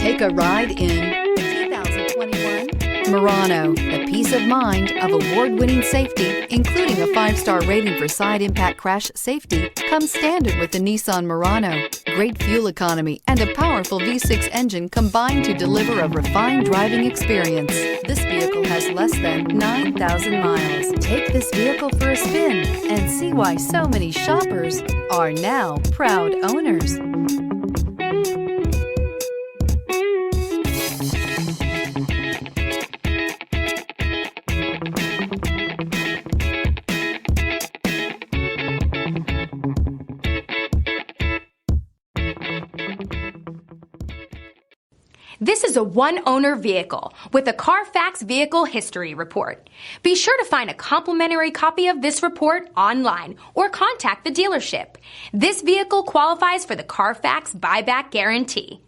Take a ride in the 2021 Murano. The peace of mind of award-winning safety, including a 5-star rating for side impact crash safety, comes standard with the Nissan Murano. Great fuel economy and a powerful V6 engine combine to deliver a refined driving experience. This vehicle has less than 9,000 miles. Take this vehicle for a spin and see why so many shoppers are now proud owners. This is a one-owner vehicle with a Carfax Vehicle History Report. Be sure to find a complimentary copy of this report online or contact the dealership. This vehicle qualifies for the Carfax Buyback Guarantee.